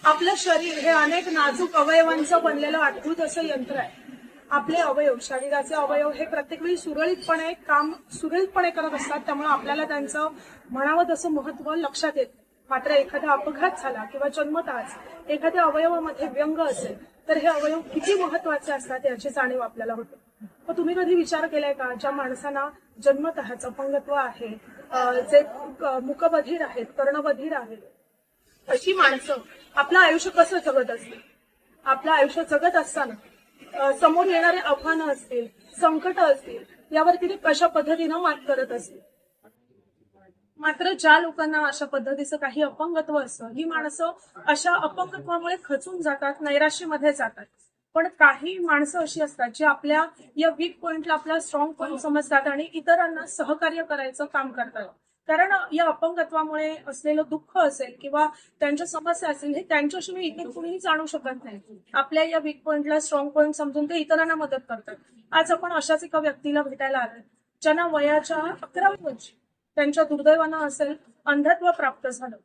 आपलं शरीर हे अनेक नाजूक अवयवांचं बनलेलं अद्भुत असं यंत्र आहे. आपले अवयव, शरीराचे अवयव हे प्रत्येक वेळी सुरळीतपणे करत असतात. त्यामुळे आपल्याला त्यांचं म्हणावं तसं महत्व लक्षात येत. मात्र एखादा अपघात झाला किंवा जन्मताच एखाद्या अवयवामध्ये व्यंग असेल तर हे अवयव किती महत्वाचे असतात याची जाणीव आपल्याला होते. मग तुम्ही कधी विचार केलाय का, ज्या माणसांना जन्मतःच अपंगत्व आहे, जे मुकबधीर आहेत, कर्णबधीर आहेत, अशी माणसं आपलं आयुष्य कसं जगत असतील? आपलं आयुष्य जगत असताना समोर येणारे आव्हानं असतील, संकट असतील, यावर तिने कशा पद्धतीनं मात करत असतील. मात्र ज्या लोकांना अशा पद्धतीचं काही अपंगत्व असतं, ही माणसं अशा अपंगत्वामुळे खचून जातात, नैराश्यामध्ये जातात. पण काही माणसं अशी असतात जी आपल्या या वीक पॉइंटला आपला स्ट्रॉंग पॉइंट समजतात आणि इतरांना सहकार्य करायचं काम करतात. कारण या अपंगत्वामुळे असलेलं दुःख असेल किंवा त्यांच्या समस्या असेल, हे त्यांच्याशिवाय इतर कुणीही जाणू शकत नाही. आपल्या या वीक पॉइंटला स्ट्रॉंग पॉइंट समजून ते इतरांना मदत करतात. आज आपण अशाच एका व्यक्तीला भेटायला आलोय, ज्यांना वयाच्या 11व्या वर्षी त्यांच्या दुर्दैवानं असेल अंधत्व प्राप्त झालं.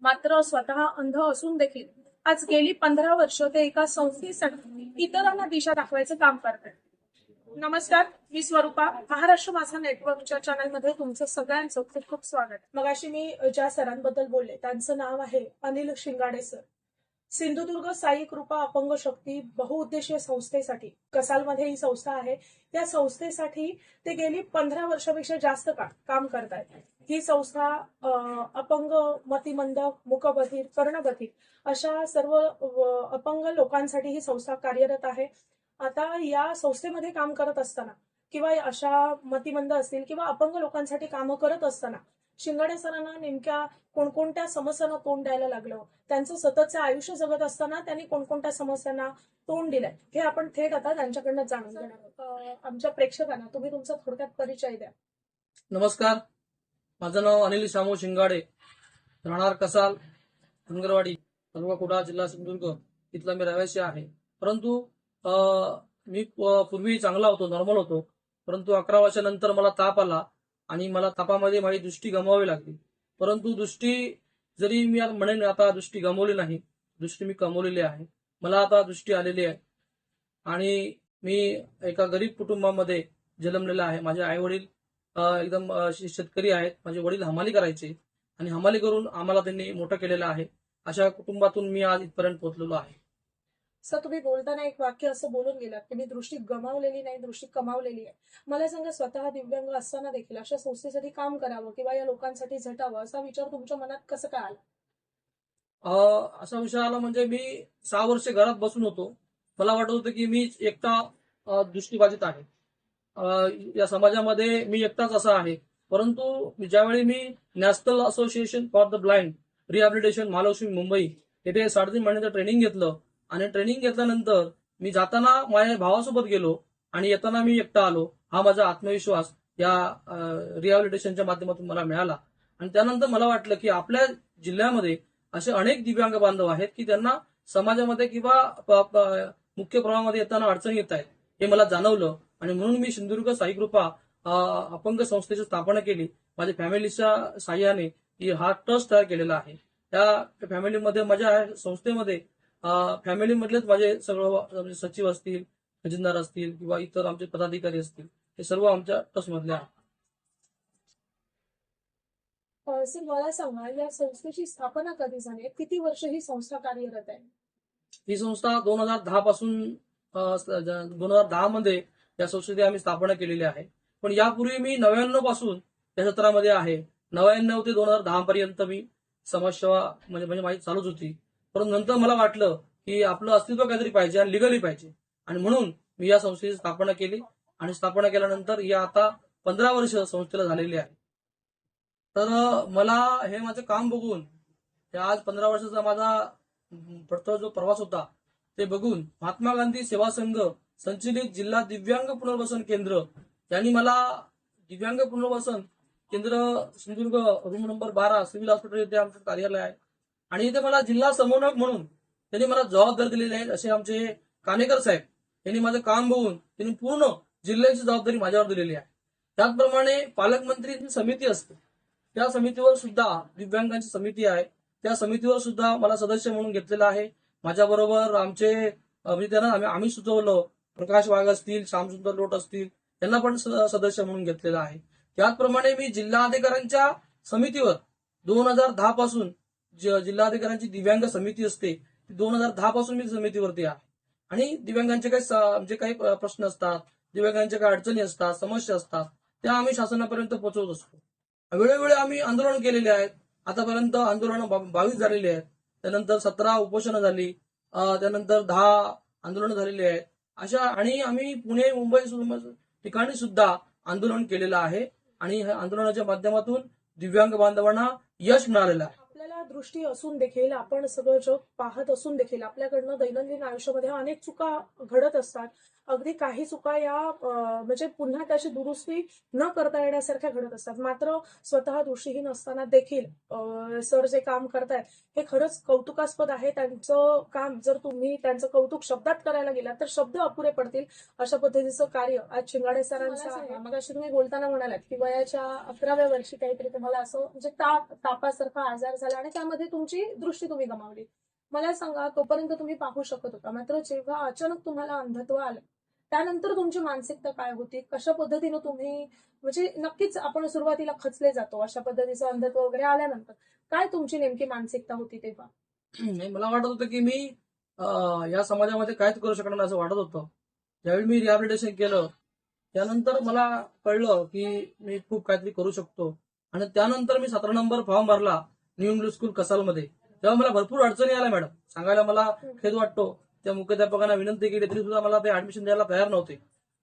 मात्र स्वतः अंध असून देखील आज गेली 15 वर्ष ते एका संस्थेसाठी इतरांना दिशा दाखवायचं काम करतात. नमस्कार, मी स्वरूपा. महाराष्ट्र माझा नेटवर्कच्या चॅनलमध्ये तुमचं सगळ्यांचं खूप खूप स्वागत. मगाशी मी ज्या सरांबद्दल बोलले त्यांचं नाव आहे अनिल शिंगाडे सर. सिंधुदुर्ग साई कृपा अपंग शक्ती बहुउद्देशीय संस्थेसाठी, कसालमध्ये ही संस्था आहे, त्या संस्थेसाठी ते गेली 15 वर्षापेक्षा जास्त काळ काम करतायत. ही संस्था अपंग, मतिमंद, मुकबधीर, कर्णबधीर अशा सर्व अपंग लोकांसाठी ही संस्था कार्यरत आहे. आता या संस्थेमध्ये काम करत असताना किंवा अशा मतिमंद असतील किंवा अपंग लोकांसाठी कामं करत असताना शिंगाडे सरांना नेमक्या कोणकोणत्या समस्यांना तोंड द्यायला लागलं, त्यांचं सततचं आयुष्य जगत असताना त्यांनी कोणकोणत्या समस्यांना तोंड दिलंय, हे आपण थेट आता त्यांच्याकडनं जाणून घेणार आहोत. आमच्या प्रेक्षकांना तुम्ही तुमचा थोडक्यात परिचय द्या. नमस्कार, माझं नाव अनिल शामू शिंगाडे, राहणार कसाल, धनगरवाडी, तालुका कुडाळ, जिल्हा सिंधुदुर्ग इथला मी रहिवासी आहे. परंतु मी पूर्वी चांगला होतो, नॉर्मल होतो. परंतु 11 वर्षानंतर मला ताप आला आणि मला तापामध्ये माझी दृष्टी गमवावी लागली. परंतु दृष्टी जरी मी म्हणेन आता दृष्टी गमावली नाही, दृष्टी मी कमवलेली आहे. मला आता दृष्टी आलेली आहे आणि मी एका गरीब कुटुंबामध्ये जन्मलेला आहे. माझे आई वडील एकदम शेतकरी आहेत. माझे वडील हमाली करायचे आणि हमाली करून आम्हाला त्यांनी मोठं केलेलं आहे. अशा कुटुंबातून मी आज इथपर्यंत पोहोचलेलो आहे. सर, तुम्ही बोलताना एक वाक्य असं बोलून गेलात की मी दृष्टी गमावलेली नाही, दृष्टी कमावलेली आहे. मला सांगा, स्वतः दिव्यांग असताना देखील अशा संस्थेसाठी काम करावं किंवा या लोकांसाठी झटावं असा विचार तुमच्या मनात कसं काय आला? असा विषय आला म्हणजे मी 6 वर्षे घरात बसून होतो. मला वाटत होतं की मी एकटा दृष्टीबाधित आहे. या समाजामध्ये मी एकटाच असा आहे. परंतु ज्यावेळी मी national association for the blind rehabilitation Mahalaxmi Mumbai येथे 3.5 महिन्याचं ट्रेनिंग घेतलं आणि ट्रेनिंग घेतल्यानंतर मी जाताना माझ्या भावासोबत गेलो आणि येताना मी एकटा आलो. हा माझा आत्मविश्वास या रिहॅबिलिटेशनच्या माध्यमातून मला मिळाला. आणि त्यानंतर मला वाटलं की आपल्या जिल्ह्यामध्ये असे अनेक दिव्यांग बांधव आहेत की त्यांना समाजामध्ये किंवा मुख्य प्रवाहामध्ये येताना अडचणी येत आहेत, हे मला जाणवलं. आणि म्हणून मी सिंधुदुर्ग साई कृपा अपंग संस्थेची स्थापना केली. माझ्या फॅमिलीच्या साह्याने हा ट्रस्ट तयार केलेला आहे. त्या फॅमिलीमध्ये माझ्या संस्थेमध्ये फॅमिलीमधलेच माझे सगळं सचिव असतील, खजिनदार असतील किंवा इतर आमचे पदाधिकारी असतील, हे सर्व आमच्या ट्रस्ट मधले आहेत. सर, मला सांगा, या संस्थेची स्थापना कधी झाली, किती वर्ष ही संस्था कार्यरत आहे? ही संस्था 2010 पासून 2010 मध्ये या संस्थेची आम्ही स्थापना केलेली आहे. पण यापूर्वी मी 99 पासून या क्षेत्रामध्ये आहे. 99 ते 2010 पर्यंत मी समाजसेवा म्हणजे माझी चालूच होती. परंतु नंतर मला वाटलं की आपलं अस्तित्व काहीतरी पाहिजे आणि लिगली पाहिजे, आणि म्हणून मी या संस्थेची स्थापना केली. आणि स्थापना केल्यानंतर या आता 15 वर्ष संस्थेला झालेली आहे. तर मला हे माझं काम बघून, आज 15 वर्षाचा माझा जो प्रवास होता ते बघून महात्मा गांधी सेवा संघ संचलित जिल्हा दिव्यांग पुनर्वसन केंद्र यांनी मला दिव्यांग पुनर्वसन केंद्र Sindhudurg room number 12 civil hospital येथे आमचं कार्यालय आहे आणि इथे मला जिल्हा समन्वयक म्हणून त्यांनी मला जबाबदारी दिलेली आहे. असे आमचे कानेकर साहेब यांनी माझं काम बघून त्यांनी पूर्ण जिल्ह्याची जबाबदारी माझ्यावर दिलेली आहे. त्याचप्रमाणे पालकमंत्री समिती असते, त्या समितीवर सुद्धा दिव्यांगांची समिती आहे. त्या समितीवर सुद्धा मला सदस्य म्हणून घेतलेलं आहे. माझ्याबरोबर आमचे म्हणजे त्यांना आम्ही सुचवलं, प्रकाश वाघ असतील, श्यामसुंदर लोट असतील, त्यांना पण सदस्य म्हणून घेतलेलं आहे. त्याचप्रमाणे मी जिल्हाधिकाऱ्यांच्या समितीवर 2010 पासून जिल्हाधिकाऱ्यांची दिव्यांग समिती असते, 2010 पासून मी समितीवरती आहे. आणि दिव्यांगांचे म्हणजे काही प्रश्न असतात, दिव्यांगांच्या काही अडचणी असतात, समस्या असतात, त्या आम्ही शासनापर्यंत पोहोचवत असतो. वेळोवेळी आम्ही आंदोलन केलेले आहेत. आतापर्यंत आंदोलन 22 झालेली आहेत. त्यानंतर 17 उपोषणं झाली, त्यानंतर 10 आंदोलनं झालेली आहेत. अशा आणि आम्ही पुणे, मुंबई ठिकाणी सुद्धा आंदोलन केलेलं आहे आणि ह्या आंदोलनाच्या माध्यमातून दिव्यांग बांधवांना यश मिळालेलं आहे. आपल्याला दृष्टी असून देखील, आपण सगळं जग पाहत असून देखील आपल्याकडनं दैनंदिन आयुष्यामध्ये अनेक चुका घडत असतात. अगदी काही चुका या म्हणजे पुन्हा त्याची दुरुस्ती न करता येण्यासारख्या घडत असतात. मात्र स्वतः दृष्टीहीन असताना देखील सर जे काम करतायत हे खरंच कौतुकास्पद आहे. त्यांचं काम जर तुम्ही त्यांचं कौतुक शब्दात करायला गेलात तर शब्द अपुरे पडतील. अशा पद्धतीचं कार्य आज शिंगाडे सरांचं आहे. मग अशी तुम्ही बोलताना म्हणालात की वयाच्या 11व्या वर्षी काहीतरी तुम्हाला असं म्हणजे तापासारखा आजार झाला आणि त्यामध्ये तुमची दृष्टी तुम्ही गमावली. मला सांगा, तोपर्यंत तुम्ही पाहू शकत होता, मात्र जेव्हा अचानक तुम्हाला अंधत्व आलं त्यानंतर तुमची मानसिकता काय होती? कशा पद्धतीनं तुम्ही म्हणजे नक्कीच आपण सुरुवातीला खचले जातो अशा पद्धतीचं अंधत्व वगैरे आल्यानंतर. काय तुमची नेमकी मानसिकता होती तेव्हा? नाही, मला वाटत होतं की मी या समाजामध्ये काहीच करू शकणार नाही असं वाटत होतं. ज्यावेळी मी रिहॅबिलिटेशन केलं त्यानंतर मला कळलं की मी खूप काहीतरी करू शकतो. आणि त्यानंतर मी 17 नंबर फॉर्म भरला न्यू इंग्लिश स्कूल कसालमध्ये. तेव्हा मला भरपूर अडचणी आल्या मॅडम, सांगायला मला खेद वाटतो. त्या मुख्याध्यापकांना विनंती केली तरी सुद्धा मला ते ऍडमिशन द्यायला तयार नव्हते.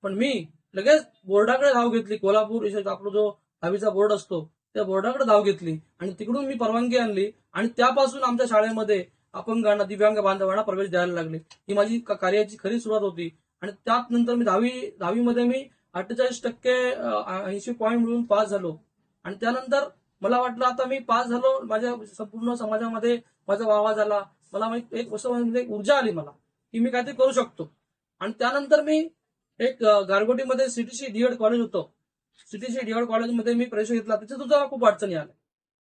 पण मी लगेच बोर्डाकडे धाव घेतली. कोल्हापूर इथे आपला जो 10वीचा बोर्ड असतो त्या बोर्डाकडे धाव घेतली आणि तिकडून मी परवानगी आणली आणि त्यापासून आमच्या शाळेमध्ये अपंगांना, दिव्यांग बांधवांना प्रवेश द्यायला लागले. ही माझी कार्याची खरी सुरुवात होती. आणि त्याच नंतर मी 10वीमध्ये मी 48% 80 पॉईंट मिळून पास झालो. आणि त्यानंतर मला वाटलं आता मी पास झालो, माझ्या संपूर्ण समाजामध्ये माझा वाहवा झाला. मला एक म्हणजे ऊर्जा आली मला की मी काहीतरी करू शकतो. आणि त्यानंतर मी एक गारगोटीमध्ये सीटीसी डीएड कॉलेज होतं, सीटीसी डीएड कॉलेजमध्ये मी प्रवेश घेतला. तिथे सुद्धा खूप अडचणी आल्या.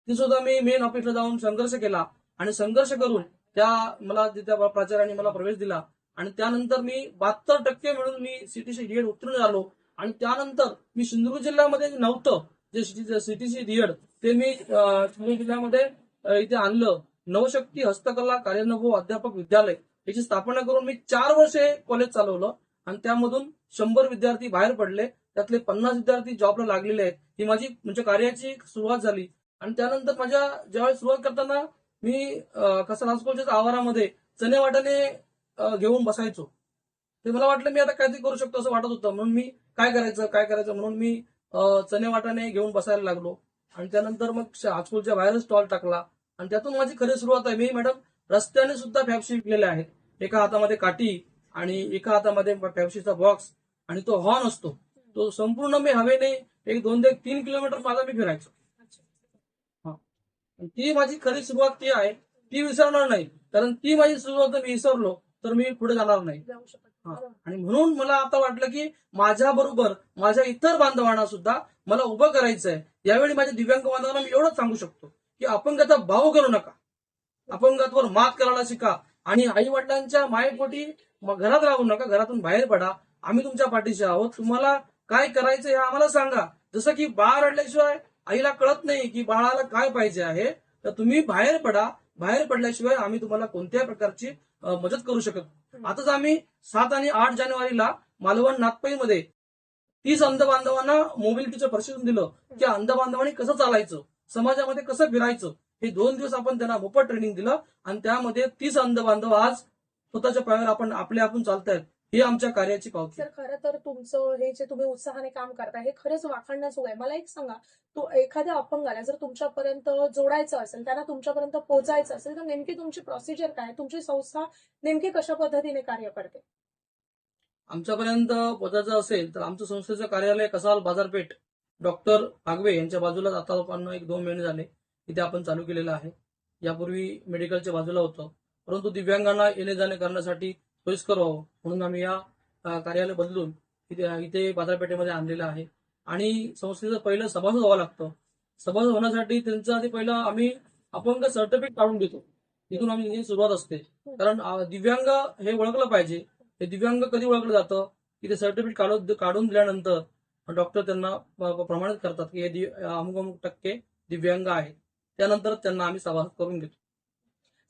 तिथे सुद्धा मी मेन ऑफिसला जाऊन संघर्ष केला आणि संघर्ष करून मला त्या प्राचार्याने मला प्रवेश दिला. आणि त्यानंतर मी 72% मिळून मी सीटीसी डीएड उत्तीर्ण झालो. आणि त्यानंतर मी सिंधुदुर्ग जिल्ह्यामध्ये नव्हतं जे सीटीसी डीएड, ते मी सिंधुदुर्ग जिल्ह्यामध्ये इथे आणलं. नवशक्ती हस्तकला कार्यानुभव अध्यापक विद्यालय याची स्थापना करून मी 4 वर्षे कॉलेज चालवलं. आणि त्यामधून 100 विद्यार्थी बाहेर पडले, त्यातले 50 विद्यार्थी जॉबला लागलेले आहेत. ही माझी म्हणजे कार्याची सुरुवात झाली. आणि त्यानंतर माझ्या ज्यावेळेस सुरुवात करताना मी कसाल हायस्कूलच्या आवारामध्ये चणे वाटाणे घेऊन बसायचो. ते मला वाटलं मी आता काहीतरी करू शकतो असं वाटत होतं. म्हणून मी काय करायचं म्हणून मी चणे वाटाणे घेऊन बसायला लागलो. आणि त्यानंतर मग हायस्कूलच्या बाहेर स्टॉल टाकला. आणि त्यातून माझी खरी सुरुवात आहे. मी मॅडम रस्त्याने सुद्धा फॅप्सी विकलेले आहेत. एका हातामध्ये काठी आणि एका हातामध्ये फॅप्सीचा बॉक्स आणि तो हॉर्न असतो, तो संपूर्ण मी हवेने 2-3 किलोमीटर माझा मी फिरायचो. ती माझी खरी सुरुवात ती आहे, ती विसरणार नाही. कारण ती माझी सुरुवात मी विसरलो तर मी पुढे जाणार नाही. जाऊ शकत हा. नाही. आणि म्हणून मला आता वाटलं की माझ्या बरोबर माझ्या इतर बांधवांना सुद्धा मला उभं करायचं आहे. यावेळी माझ्या दिव्यांग बांधवांना मी एवढंच सांगू शकतो की अपंगाचा भाव करू नका, अपंगातवर मात करायला शिका. आणि आई वडिलांच्या मायेपोटी घरात राहू नका, घरातून बाहेर पडा. आम्ही तुमच्या पाठीशी आहोत. तुम्हाला काय करायचं हे आम्हाला सांगा. जसं की बाळ रडल्याशिवाय आईला कळत नाही की बाळाला काय पाहिजे आहे, तर तुम्ही बाहेर पडा. बाहेर पडल्याशिवाय आम्ही तुम्हाला कोणत्याही प्रकारची मदत करू शकत. आताच आम्ही 7 आणि 8 जानेवारीला मालवण नागपईमध्ये 30 अंध बांधवांना मोबिलिटीचं प्रशिक्षण दिलं की अंध बांधवांनी कसं चालायचं, समाजामध्ये कसं फिरायचं. हे 2 दिवस आपण त्यांना मोफत ट्रेनिंग दिलं आणि त्यामध्ये 30 अंध बांधव आज स्वतःच्या पायावर आपण चालतायत. हे आमच्या कार्याची पावती. सर, खरं तर तुमचं हे जे तुम्ही उत्साहाने काम करताय हे खरंच वाखाणण्याजोगं आहे. मला एक सांगा, तो एखाद्या अपंगाला जर तुमच्यापर्यंत जोडायचं असेल, त्यांना तुमच्यापर्यंत पोहोचायचं असेल, तर नेमकी तुमची प्रोसिजर काय? तुमची संस्था नेमकी कशा पद्धतीने कार्य करते? आमच्यापर्यंत पोहोचायचं असेल तर आमचं संस्थेचं कार्यालय कसाल बाजारपेठ डॉक्टर आगवे यांच्या बाजूला आता आपण 1-2 महिने झाले इथे आपण चालू केलेलं आहे. यापूर्वी मेडिकलच्या बाजूला होतं, परंतु दिव्यांगांना येणे जाणे करण्यासाठी सोयीस्कर व्हावं म्हणून आम्ही या कार्यालय बदलून इथे बाजारपेठेमध्ये आणलेलं आहे. आणि संस्थेचं पहिलं सभासद व्हावं लागतं. सभासद होण्यासाठी त्यांचं आधी पहिलं आम्ही अपंग सर्टिफिकेट काढून देतो. तिथून आम्ही सुरुवात असते. कारण दिव्यांग हे ओळखलं पाहिजे. हे दिव्यांग कधी ओळखलं जातं की ते सर्टिफिकेट काढून दिल्यानंतर डॉक्टर त्यांना प्रमाणित करतात की हे अमुक अमुक टक्के दिव्यांग आहेत. त्यानंतर त्यांना आम्ही सभासद करून घेतो.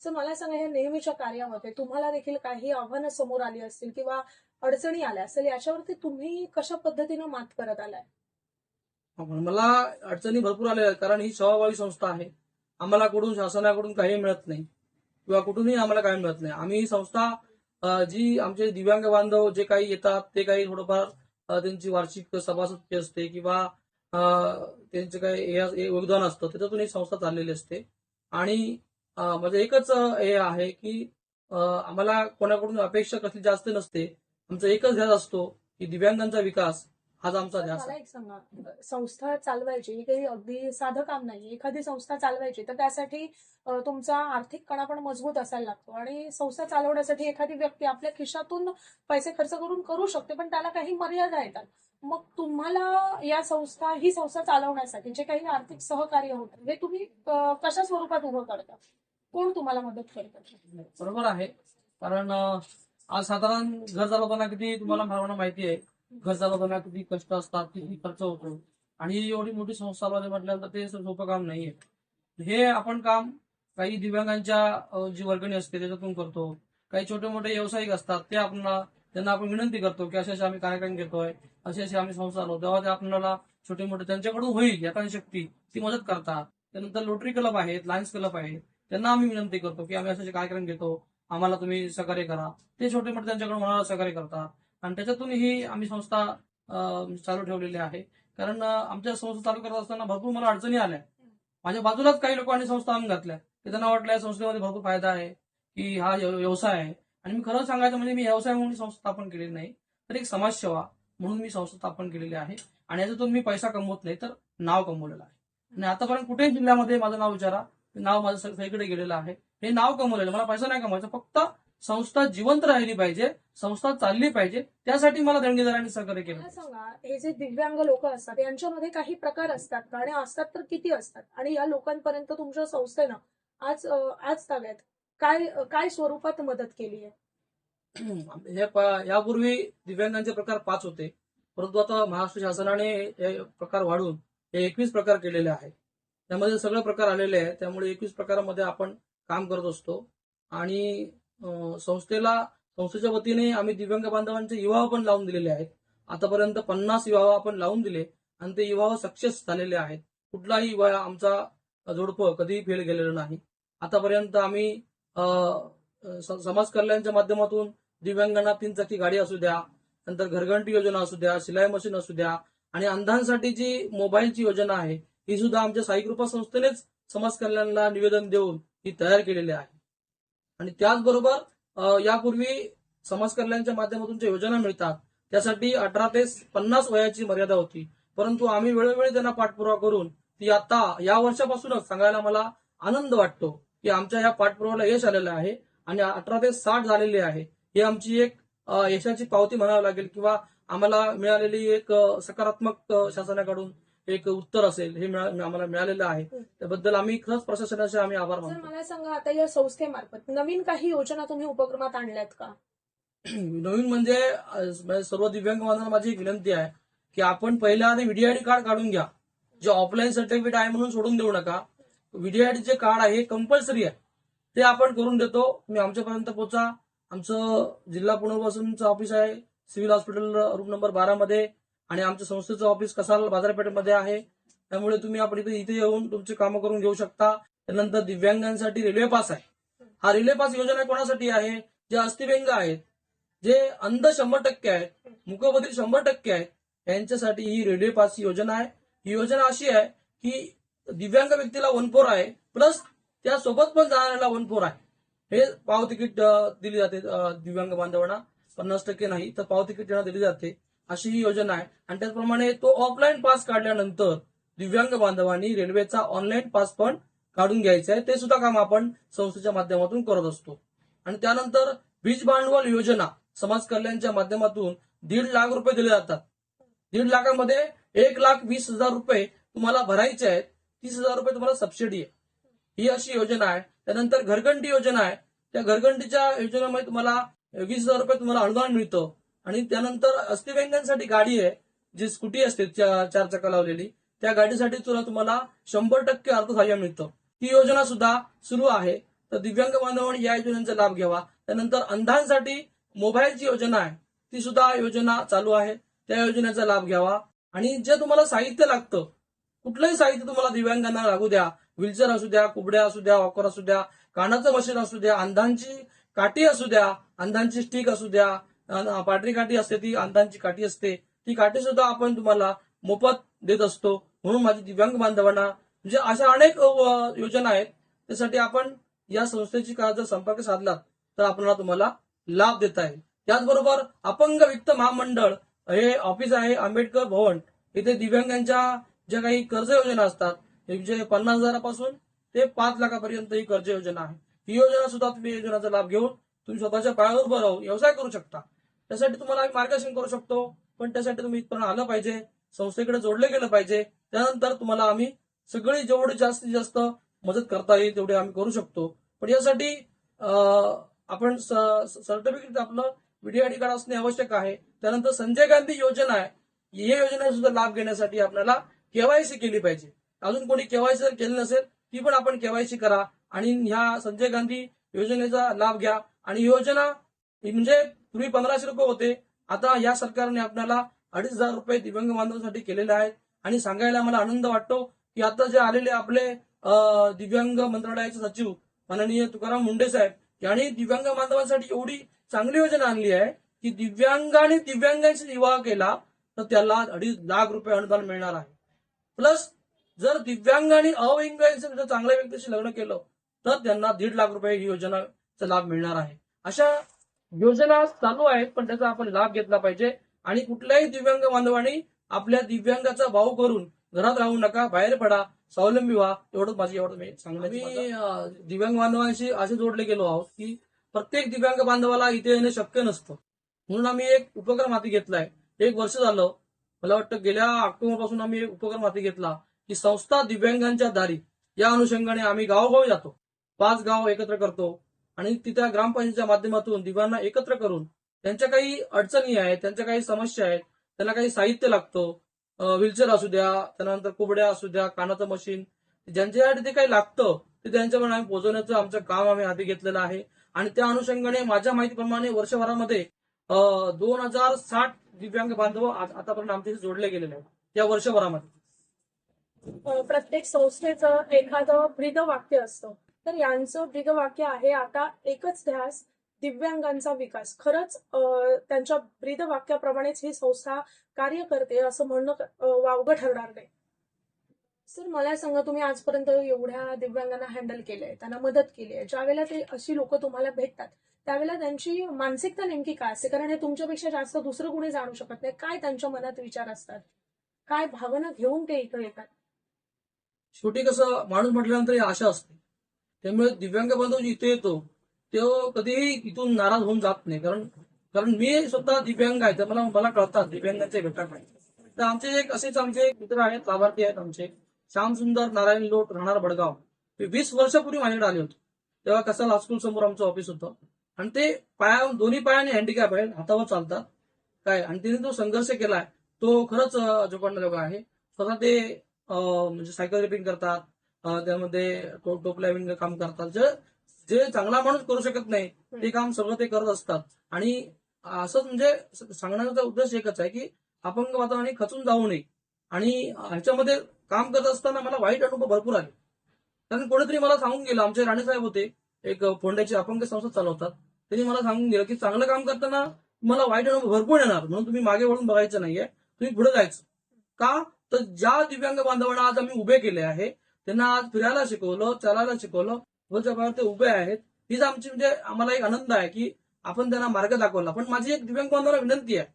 सर मला सांगा, या नेहमीच्या कार्यामध्ये तुम्हाला देखील काही आव्हानं समोर आली असतील किंवा अडचणी आल्या असेल, याच्यावरती तुम्ही कशा पद्धतीनं मात करत आलाय? मला अडचणी भरपूर आल्या आहेत, कारण ही सेवाभावी संस्था आहे. आम्हाला शासनाकडून काही मिळत नाही किंवा कुठूनही आम्हाला काही मिळत नाही. आम्ही ही संस्था जी आमचे दिव्यांग बांधव जे काही येतात ते काही थोडंफार त्यांची वार्षिक सभासदची असते किंवा त्यांचे काही योगदान असतं, त्याच्यातून ही संस्था चाललेली असते. आणि माझं एकच हे आहे की आम्हाला कोणाकडून अपेक्षा कसली जास्त नसते. आमचा एकच ध्यास असतो की दिव्यांगांचा विकास हाच आमचा ध्यास मला आहे. एक सांगा, संस्था चालवायची हे काही अगदी साधं काम नाही. एखादी संस्था चालवायची तर त्यासाठी तुमचा आर्थिक कणा पण मजबूत असायला लागतो, आणि संस्था चालवण्यासाठी एखादी व्यक्ती आपल्या खिशातून पैसे खर्च करू शकते, पण त्याला काही मर्यादा येतात. मग तुम्हाला ही संस्था चालवण्यासाठी जे काही आर्थिक सहकार्य होतं, हे तुम्ही कशा स्वरूपात उभं करता? कोण तुम्हाला मदत करतं? बरोबर आहे. कारण आज साधारण घर चालवताना किती तुम्हाला सर्वांना माहिती आहे. घर चालवताना किती कष्ट असतात, किती खर्च होतो. आणि एवढी मोठी संस्था चालवायची म्हटल्यानंतर ते सोपं काम नाहीये. हे आपण काम काही दिव्यांगांच्या जी वर्गणी असते त्याच्यातून करतो. काही छोटे मोठे व्यावसायिक असतात ते त्यांना आपण विनंती करतो की असे आम्ही कार्यक्रम घेतोय, असे आम्ही संस्था चालवतो, तेव्हा ते आपल्याला छोटे मोठे त्यांच्याकडून होईल शक्ती ती मदत करतात. त्यानंतर लोटरी क्लब आहेत, लायन्स क्लब आहेत, त्यांना आम्ही विनंती करतो की आम्ही असे कार्यक्रम घेतो, आम्हाला तुम्ही सहकार्य करा. ते छोटे मोठे त्यांच्याकडून मला सहकार्य करतात. आणि त्याच्यातून ही आम्ही संस्था चालू ठेवलेली आहे. कारण आमच्या संस्था चालू करत असताना भरपूर मला अडचणी आल्या. माझ्या बाजूलाच काही लोकांनी संस्था आणून घातल्या, की त्यांना वाटलं या संस्थेमध्ये भरपूर फायदा आहे, की हा व्यवसाय आहे. आणि मी खरं सांगायचं म्हणजे मी व्यवसाय म्हणून संस्था स्थापन केलेली नाही, तर एक समाजसेवा म्हणून मी संस्था स्थापन केलेली आहे. आणि याच्यातून मी पैसा कमवत नाही, तर नाव कमवलेलं आहे. आणि आतापर्यंत कुठेही जिल्ह्यामध्ये माझं नाव विचारा, नाव माझं सगळीकडे गेलेलं आहे. हे नाव कमवलेलं, मला पैसा नाही कमवायचा, फक्त संस्था जिवंत राहिली पाहिजे, संस्था चालली पाहिजे, त्यासाठी मला देणगीदारांनी सहकार्य केलं. मला सांगा, हे जे दिव्यांग लोक असतात यांच्यामध्ये काही प्रकार असतात का, आणि असतात तर किती असतात? आणि या लोकांपर्यंत तुमच्या संस्थेनं आज ताब्यात काय काय स्वरूपात मदत केली आहे? यापूर्वी दिव्यांगांचे प्रकार 5 होते, परंतु आता महाराष्ट्र शासनाने हे प्रकार वाढवून हे 21 प्रकार केलेले आहेत. त्यामध्ये सगळे प्रकार आलेले आहेत. त्यामुळे 21 प्रकारामध्ये आपण काम करत असतो. आणि संस्थेच्या वतीने आम्ही दिव्यांग बांधवांचे विवाह पण लावून दिलेले आहेत. आतापर्यंत 50 विवाह आपण लावून दिले आणि ते विवाह सक्सेस झालेले आहेत. कुठलाही विवाह आमचा जोडपं कधीही फेल गेलेलं नाही. आतापर्यंत आम्ही समाज कल्याणच्या माध्यमातून दिव्यांगांना 3 चाकी गाडी असू द्या, नंतर घरघंटी योजना असू द्या, सिलाई मशीन असू द्या, आणि अंधांसाठी जी मोबाईलची योजना आहे ही सुद्धा आमच्या साई कृपा संस्थेनेच समाज कल्याणला निवेदन देऊन ही तयार केलेली आहे. आणि त्याचबरोबर यापूर्वी समाज कल्याणच्या माध्यमातून ज्या योजना मिळतात त्यासाठी 18 ते 50 वयाची मर्यादा होती, परंतु आम्ही वेळोवेळी त्यांना पाठपुरावा करून ती आता या वर्षापासूनच सांगायला मला आनंद वाटतो की आमच्या या पाठपुराव्याला यश आलेलं आहे आणि 18 ते 60 झालेले आहे. ही आमची एक यशाची पावती म्हणावी लागेल, किंवा आम्हाला मिळालेली एक सकारात्मक शासनाकडून एक उत्तर असेल, हे आम्हाला मिळालेलं आहे. त्याबद्दल आम्ही खरंच प्रशासनाचे आम्ही आभार सर मानतो. मला सांगा, आता या संस्थेमार्फत नवीन काही योजना तुम्ही उपक्रमात आणल्यात का? नवीन म्हणजे सर्व दिव्यांग बांधवांना माझी एक विनंती आहे की आपण पहिल्या आधी व्हीडीआयडी कार्ड काढून घ्या. जे ऑफलाईन सर्टिफिकेट आहे म्हणून सोडून देऊ नका. व्हीडीआयडी जे कार्ड आहे हे कंपल्सरी आहे, ते आपण करून देतो. तुम्ही आमच्यापर्यंत पोहोचा. आमचं जिल्हा पुनर्वसनचं ऑफिस आहे सिव्हिल हॉस्पिटल रूम नंबर 12 मध्ये, आणि आमच्या संस्थेचं ऑफिस कसाल बाजारपेठेमध्ये आहे. त्यामुळे तुम्ही आपण इथे येऊन तुमचे कामं करून घेऊ शकता. त्यानंतर दिव्यांगांसाठी रेल्वे पास आहे. हा रेल्वे पास योजना कोणासाठी आहे? जे अस्थिव्यंग आहेत, जे अंध 100% आहेत, मुकबधीर 100% आहेत, यांच्यासाठी ही रेल्वे पास योजना आहे. ही योजना अशी आहे की दिव्यांग व्यक्तीला 1/4 आहे, प्लस त्यासोबत पण जाणाऱ्याला 1/4 आहे. हे पाव तिकीट दिली जाते दिव्यांग बांधवांना, 50% नाही तर पाव तिकीट त्यांना दिली जाते, अशी ही योजना आहे. आणि त्याचप्रमाणे तो ऑफलाईन पास काढल्यानंतर दिव्यांग बांधवांनी रेल्वेचा ऑनलाईन पास पण काढून घ्यायचा आहे. ते सुद्धा काम आपण संस्थेच्या माध्यमातून करत असतो. आणि त्यानंतर बीज भांडवल योजना समाज कल्याणच्या माध्यमातून 1.5 लाख रुपये दिले जातात. 1.5 लाखामध्ये 1,20,000 रुपये तुम्हाला भरायचे आहेत. 30,000 रुपये तुम्हाला सबसिडी आहे. ही अशी योजना आहे. त्यानंतर घरघंटी योजना आहे. त्या घरघंटीच्या योजनेमध्ये तुम्हाला 20,000 रुपये तुम्हाला अनुदान मिळतं. आणि त्यानंतर अस्थिव्यंगांसाठी गाडी आहे, जी स्कूटी असते चार चाका लावलेली, त्या गाडीसाठी तुम्हाला 100% अर्थसहाय्य मिळतं. ती योजना सुद्धा सुरू आहे. तर दिव्यांग बांधवांनी या योजनेचा लाभ घ्यावा. त्यानंतर अंधांसाठी मोबाईलची योजना आहे, ती सुद्धा योजना चालू आहे. त्या योजनेचा लाभ घ्यावा. आणि जे तुम्हाला साहित्य लागतं, कुठलंही साहित्य तुम्हाला दिव्यांगांना लागू द्या, व्हीलचेअर असू द्या, कुबड्या असू द्या, वॉकर असू द्या, कानाचं मशीन असू द्या, अंधांची काठी असू द्या, अंधांची स्टिक असू द्या, पांढरी काठी असते ती अंधांची काठी असते, ती काठी सुद्धा आपण तुम्हाला मोफत देत असतो. म्हणून माझी दिव्यांग बांधवांना म्हणजे अशा अनेक योजना आहेत. त्यासाठी आपण या संस्थेची जर संपर्क साधलात तर आपल्याला तुम्हाला लाभ देता येईल. त्याचबरोबर अपंग वित्त महामंडळ हे ऑफिस आहे आंबेडकर भवन. इथे दिव्यांगांच्या ज्या काही कर्ज योजना असतात, म्हणजे 50,000पासून ते 5 लाखापर्यंत ही कर्ज योजना आहे. ही योजना सुद्धा तुम्ही योजनेचा लाभ घेऊन तुम्ही स्वतःच्या पायावर उभं राहून व्यवसाय करू शकता. त्यासाठी तुम्हाला आम्ही मार्गदर्शन करू शकतो, पण त्यासाठी तुम्ही इथपर्यंत आलं पाहिजे, संस्थेकडे जोडले गेलं पाहिजे. त्यानंतर तुम्हाला आम्ही सगळी जेवढी जास्तीत जास्त मदत करता येईल तेवढी आम्ही करू शकतो. पण यासाठी आपण सर्टिफिकेट आपलं व्हिडिओ कार्ड असणे आवश्यक आहे. त्यानंतर संजय गांधी योजना आहे, या योजनेचा सुद्धा लाभ घेण्यासाठी आपल्याला केवायसी केली पाहिजे. अजून कोणी केवायसी जर केली नसेल ती पण आपण केवायसी करा आणि ह्या संजय गांधी योजनेचा लाभ घ्या. आणि योजना म्हणजे पूर्वी 1,500 रुपये होते, आता या सरकारने आपल्याला 2,500 रुपये दिव्यांग बांधवांसाठी केलेले आहेत. आणि सांगायला मला आनंद वाटतो की आता जे आलेले आपले दिव्यांग मंत्रालयाचे सचिव माननीय तुकाराम मुंडे साहेब यांनी दिव्यांग बांधवांसाठी एवढी चांगली योजना आणली आहे की दिव्यांगाने दिव्यांगांशी विवाह केला तर त्याला 2.5 लाख रुपये अनुदान मिळणार आहे. प्लस जर दिव्यांगाने अविकलांगांशी जर चांगल्या व्यक्तीशी लग्न केलं तर त्यांना 1.5 लाख रुपये ही योजनाचा लाभ मिळणार आहे. अशा योजना चालू आहेत, पण त्याचा आपण लाभ घेतला पाहिजे. आणि कुठल्याही दिव्यांग बांधवांनी आपल्या दिव्यांगाचा भाव करून घरात राहू नका, बाहेर पडा, स्वावलंबी व्हा. एवढं मी सांगण्याची दिव्यांग बांधवांशी असे जोडले गेलो आहोत की प्रत्येक दिव्यांग बांधवाला इथे येणे शक्य नसतं. म्हणून आम्ही एक उपक्रम हाती घेतलाय. 1 वर्ष झालं, मला वाटतं गेल्या ऑक्टोबर पासून आम्ही एक उपक्रम हाती घेतला की संस्था दिव्यांगांच्या दारी या अनुषंगाने आम्ही गावोगावी जातो. 5 गाव एकत्र करतो आणि तिथल्या ग्रामपंचायतीच्या माध्यमातून दिव्यांना एकत्र करून त्यांच्या काही अडचणी आहेत, त्यांच्या काही समस्या आहेत, त्यांना काही साहित्य लागतं, व्हीलचेअर असू द्या, त्यानंतर कुबड्या असू द्या, कानाचं मशीन, ज्यांच्यासाठी ते काही लागतं ते त्यांच्याकडे आम्ही पोहोचवण्याचं आमचं काम आम्ही हाती घेतलेलं आहे. आणि त्या अनुषंगाने माझ्या माहितीप्रमाणे वर्षभरामध्ये 2,060 दिव्यांग बांधव आतापर्यंत आमच्याशी जोडले गेलेले आहेत या वर्षभरामध्ये. प्रत्येक संस्थेचं एखादं ब्रीदवाक्य असतं, तर यांचं ब्रीदवाक्य आहे आता एकच ध्यास, दिव्यांगांचा विकास. खरंच त्यांच्या ब्रीदवाक्याप्रमाणेच ही संस्था कार्य करते असं म्हणणं वावगं ठरणार नाही. सर, मला सांगा, तुम्ही आजपर्यंत एवढ्या दिव्यांगांना हँडल केलंय, त्यांना मदत केली आहे, ज्यावेळेला ते अशी लोक तुम्हाला भेटतात त्यावेळेला त्यांची मानसिकता नेमकी काय असते? कारण हे तुमच्यापेक्षा जास्त दुसरं कुणी जाणू शकत नाही. काय त्यांच्या मनात विचार असतात, काय भावना घेऊन ते इथं येतात? शेवटी कसं माणूस म्हटल्यानंतर ही आशा असते. त्यामुळे दिव्यांग बांधव इथे येतो तो कधीही इथून नाराज होऊन जात नाही. कारण मी स्वतः दिव्यांग आहे, तर मला कळतात दिव्यांगांचे घटक आहेत. तर आमचे असेच आमचे मित्र आहेत, लाभार्थी आहेत आमचे. श्यामसुंदर नारायण लोट, राहणार बडगाव. ते 20 वर्षापूर्वी माझ्याकडे आले होते. तेव्हा कसाल हायस्कूल समोर आमचं ऑफिस होतं. आणि ते दोन्ही पायाने हँडिकॅप आहेत, हातावर चालतात काय. आणि तिने जो संघर्ष केलाय तो खरंच जोपासण्याजोगा आहे. स्वतः ते म्हणजे सायकल रिपेअरिंग करतात, त्यामध्ये टोपल्या विणणं काम करतात. जे चांगला माणूस करू शकत नाही ते काम सगळं ते करत असतात. आणि असंच म्हणजे सांगण्याचा उद्देश एकच आहे की अपंग बांधवांनी खचून जाऊ नये. आणि ह्याच्यामध्ये काम करत असताना मला वाईट अनुभव भरपूर आले. कारण कोणीतरी मला सांगून गेलं, आमचे राणेसाहेब होते, एक फोंड्याची अपंग संस्था चालवतात, त्यांनी मला सांगून गेलं की चांगलं काम करताना तुम्हाला वाईट अनुभव भरपूर येणार, म्हणून तुम्ही मागे वळून बघायचं नाहीये, तुम्ही पुढे जायचं. का तर ज्या दिव्यांग बांधवांना आज आम्ही उभे केले आहे, त्यांना आज फिरायला शिकवलं, चालायला शिकवलं, वरच्या पायावर ते उभे आहेत, हीच आमची म्हणजे आम्हाला एक आनंद आहे की आपण त्यांना मार्ग दाखवला. पण माझी एक दिव्यांग बांधवांना विनंती आहे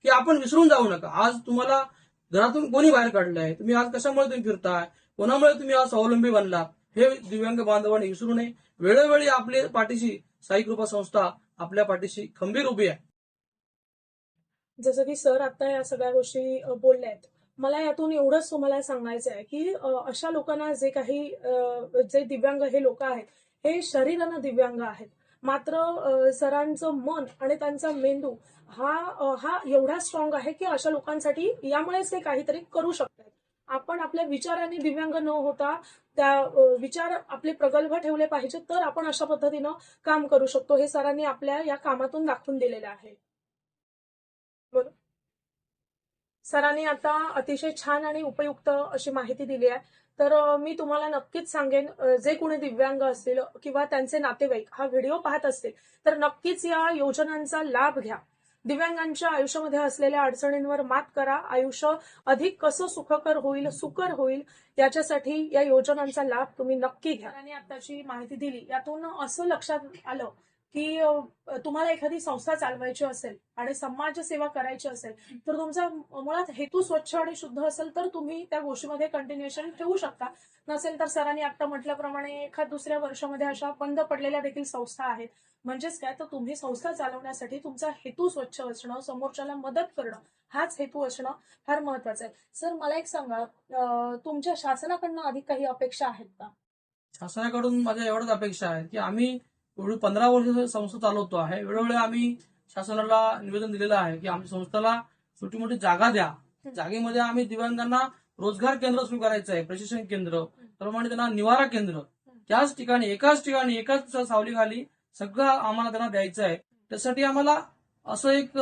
की आपण विसरून जाऊ नका. आज तुम्हाला घरातून कोणी बाहेर काढलंय, तुम्ही आज कशामुळे तुम्ही फिरताय, कोणामुळे तुम्ही आज स्वावलंबी बनला, हे दिव्यांग बांधवांनी विसरू नये. वेळोवेळी आपल्या पाठीशी साई कृपा संस्था आपल्या पाठीशी खंबीर उभी आहे. जसं की सर आता या सगळ्या गोष्टी बोलल्या आहेत, मला यातून एवढंच तुम्हाला सांगायचं आहे की अशा लोकांना जे दिव्यांग हे लोक आहेत हे शरीरानं दिव्यांग आहेत, मात्र सरांचं मन आणि त्यांचा मेंदू हा एवढा स्ट्रॉंग आहे की अशा लोकांसाठी यामुळेच ते काहीतरी करू शकतात. आपण आपल्या विचारांनी दिव्यांग न होता विचार आपले प्रगल्भ ठेवले पाहिजे, तर आपण अशा पद्धतीनं काम करू शकतो. हे सरांनी आपल्या या कामातून दाखवून दिलेलं आहे. बरोबर. सरांनी आता अतिशय छान आणि उपयुक्त अशी माहिती दिली आहे. तर मी तुम्हाला नक्कीच सांगेन, जे कोणी दिव्यांग असतील किंवा त्यांचे नातेवाईक हा व्हिडिओ पाहत असतील तर नक्कीच या योजनांचा लाभ घ्या. दिव्यांगांच्या आयुष्यामध्ये असलेल्या अडचणींवर मात करा. आयुष्य अधिक कसं सुखकर होईल, सुकर होईल याच्यासाठी या योजनांचा लाभ तुम्ही नक्की घ्या. आणि आताची माहिती दिली यातून असं लक्षात आलं की तुम्हाला एखादी संस्था चालवायची असेल आणि समाजसेवा करायची असेल तर तुमचा मुळात हेतू स्वच्छ आणि शुद्ध असेल तर तुम्ही त्या गोष्टीमध्ये कंटिन्युएशन ठेवू शकता. नसेल तर सरांनी आता म्हटल्याप्रमाणे एखाद दुसऱ्या वर्षामध्ये अशा बंद पडलेल्या देखील संस्था आहेत. म्हणजेच काय, तर तुम्ही संस्था चालवण्यासाठी तुमचा हेतू स्वच्छ असणं, समोरच्याला मदत करणं हाच हेतू असणं फार महत्वाचं आहे. सर मला एक सांगा, तुमच्या शासनाकडनं अधिक काही अपेक्षा आहेत का? शासनाकडून माझ्या एवढ्याच अपेक्षा आहे की आम्ही एवढी 15 वर्ष संस्था चालवतो आहे. वेळोवेळी आम्ही शासनाला निवेदन दिलेलं आहे की आमच्या संस्थेला छोटी मोठी जागा द्या. जागेमध्ये आम्ही दिव्यांगांना रोजगार केंद्र सुरू करायचं आहे, प्रशिक्षण केंद्र, त्याप्रमाणे त्यांना निवारा केंद्र, त्याच ठिकाणी एकाच सावलीखाली सगळं आम्हाला त्यांना द्यायचं आहे. त्यासाठी आम्हाला असं एक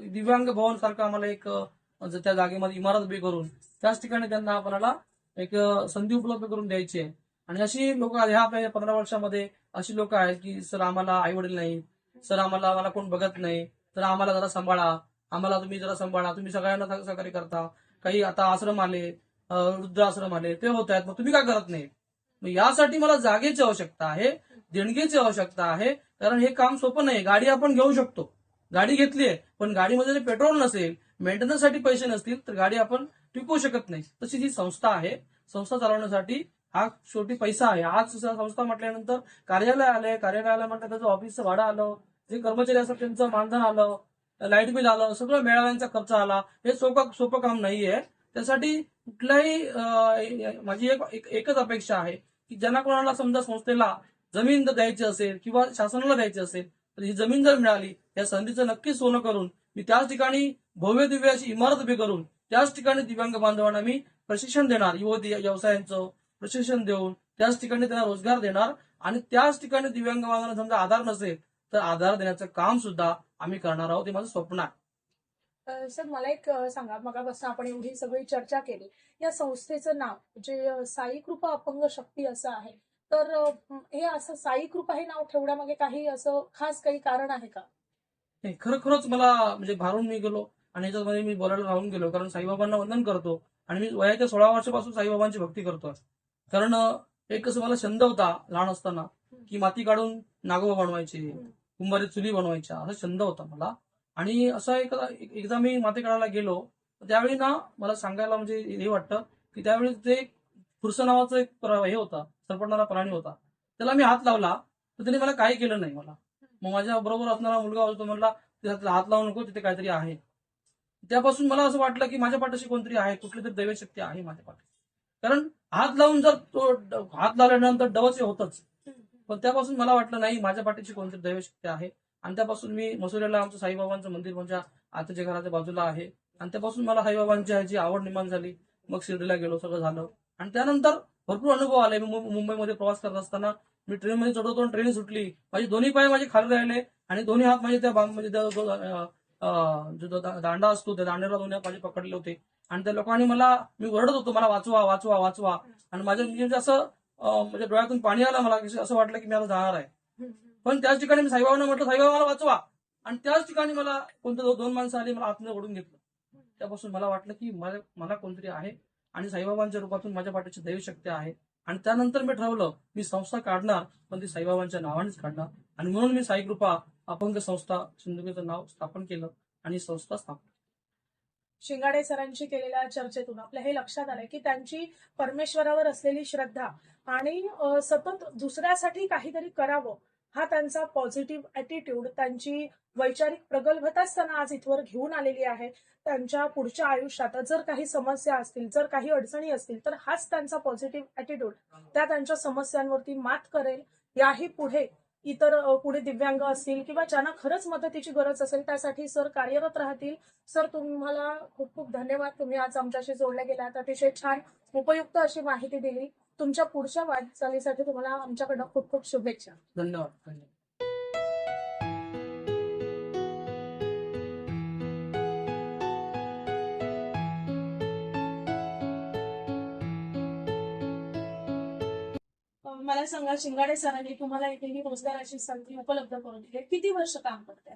दिव्यांग भवन सारखं आम्हाला एक त्या जागेमध्ये इमारत उभी करून त्याच ठिकाणी त्यांना आपल्याला एक संधी उपलब्ध करून द्यायची आहे. आणि अशी लोक ह्या आपल्या 15 वर्षामध्ये अशी लोक आहेत की सर आम्हाला आई वडील नाही, सर आम्हाला कोण बघत नाही, तर आम्हाला जरा सांभाळा, आम्हाला तुम्ही जरा सांभाळा, तुम्ही सगळ्यांना सहकार्य करता. काही आता आश्रम आले, वृद्धाश्रम आले, ते होत आहेत, मग तुम्ही का करत नाही? मग यासाठी मला जागेची आवश्यकता आहे, देणगीची आवश्यकता आहे. कारण हे काम सोपं नाही. गाडी आपण घेऊ शकतो, गाडी घेतली आहे, पण गाडीमध्ये जर पेट्रोल नसेल, मेंटेनन्ससाठी पैसे नसतील तर गाडी आपण टिकवू शकत नाही. तशी ही संस्था आहे. संस्था चालवण्यासाठी हा शेवटी पैसा आहे. आज संस्था म्हटल्यानंतर कार्यालय आलंय, कार्यालयाला म्हटलं त्याचं ऑफिसचं भाडं आलं, जे कर्मचारी असतात त्यांचं मानधन आलं, लाईट बिल आलं, सगळं मेळाव्यांचा खर्च आला. हे सोपं काम नाहीये. त्यासाठी कुठल्याही माझी एकच अपेक्षा आहे की ज्यांना कोणाला समजा संस्थेला जमीन जर द्यायची असेल किंवा शासनाला द्यायची असेल तर ही जमीन जर मिळाली, या संधीचं नक्की सोनं करून मी त्याच ठिकाणी भव्य दिव्य अशी इमारत उभी करून त्याच ठिकाणी दिव्यांग बांधवांना मी प्रशिक्षण देणार, युवती व्यवसायांचं प्रशिक्षण देऊन त्याच ठिकाणी त्यांना रोजगार देणार. आणि त्याच ठिकाणी दिव्यांग बांधवांना समजा आधार नसेल तर आधार देण्याचं काम सुद्धा आम्ही करणार आहोत. हे माझं स्वप्न आहे. सर मला एक सांगा, मगापासून आपण एवढी सगळी चर्चा केली, या संस्थेचं नाव जे साई कृपा अपंग शक्ती असं आहे, तर हे असं साई कृपा हे नाव ठेवण्यामागे काही असं खास काही कारण आहे का? नाही, खरोखरच मला म्हणजे भारून मी गेलो आणि याच्यामध्ये मी बोलायला राहून गेलो. कारण साईबाबांना वंदन करतो आणि मी वयाच्या 16 वर्षापासून साईबाबांची भक्ती करतो. कारण एक कसं मला छंद होता लहान असताना की माती काढून नागोबा बनवायचे, कुंभारी चुली बनवायच्या, असा छंद होता मला. आणि असा एकदा मी माती काढायला गेलो, त्यावेळी ना मला सांगायला म्हणजे हे वाटतं की त्यावेळी ते फुरसं नावाचं एक हे होता, सरपटणारा प्राणी होता. त्याला मी हात लावला तर त्याने मला काही केलं नाही. मग माझ्या बरोबर असणारा मुलगा होता, तो म्हणला त्याला हात लावू नको, तिथे काहीतरी आहे. त्यापासून मला असं वाटलं की माझ्या पाठीशी कोणतरी आहे, कुठली तरी दैवी शक्ती आहे माझ्या पाठीशी. कारण हात लावून जर तो हात लावल्यानंतर डवच होतच. पण त्यापासून मला वाटलं नाही, माझ्या पाठीची कोणतरी दैवी शक्ती आहे. आणि त्यापासून मी मसुऱ्याला आमचं साईबाबांचं मंदिर माझ्या आताच्या घराच्या बाजूला आहे. आणि त्यापासून मला साईबाबांची ह्याची आवड निर्माण झाली. मग शिर्डीला गेलो, सगळं झालं. आणि त्यानंतर भरपूर अनुभव आले. मुंबईमध्ये प्रवास करत असताना मी ट्रेनमध्ये चढवतो, ट्रेन सुटली, माझे दोन्ही पाय माझे खाली राहिले आणि दोन्ही हात माझे त्या म्हणजे जो दांडा असतो त्या दांड्याला दोन्ही माझे पकडले होते. आणि त्या लोकांनी मी ओरडत होतो, मला वाचवा वाचवा वाचवा. आणि माझ्या म्हणजे असं म्हणजे डोळ्यातून पाणी आलं. मला असं वाटलं की मी आता जाणार आहे. पण त्याच ठिकाणी मी साईबाबांना म्हटलं, साईबाबा मला वाचवा. आणि त्याच ठिकाणी मला कोणत्या 2 माणसं आली, मला आतमध्ये ओढून घेतलं. त्यापासून मला वाटलं की मला कोणतरी आहे आणि साईबाबांच्या रूपातून माझ्या पाठीची दैवी शक्ती आहे. आणि त्यानंतर मी ठरवलं मी संस्था काढणार, पण ती साईबाबांच्या नावानेच काढणार. आणि म्हणून मी साई कृपा अपंग संस्था सिंधुदुर्गचं नाव स्थापन केलं आणि संस्था स्थापन. शिंगाडे सरांशी केलेल्या चर्चेतून आपल्या हे लक्षात आलंय की त्यांची परमेश्वरावर असलेली श्रद्धा आणि सतत दुसऱ्यासाठी काहीतरी करावं हा त्यांचा पॉझिटिव्ह ॲटिट्यूड, त्यांची वैचारिक प्रगल्भताच त्यांना आज इथवर घेऊन आलेली आहे. त्यांच्या पुढच्या आयुष्यात जर काही समस्या असतील, जर काही अडचणी असतील, तर हाच त्यांचा पॉझिटिव्ह ॲटिट्यूड त्या त्यांच्या समस्यांवरती मात करेल. याही पुढे इतर पुढे दिव्यांग असतील किंवा ज्यांना खरंच मदतीची गरज असेल त्यासाठी सर कार्यरत राहतील. सर, तुम्हाला खूप खूप धन्यवाद. तुम्ही आज आमच्याशी जोडले गेलात. अतिशय छान उपयुक्त अशी माहिती दिली. तुमच्या पुढच्या वाटचालीसाठी तुम्हाला आमच्याकडनं खूप खूप शुभेच्छा. धन्यवाद. धन्यवाद. मला सांगा, शिंगाडे सरांनी तुम्हाला इथे ही रोजगाराची संधी उपलब्ध करून दिली. किती वर्ष काम करताय?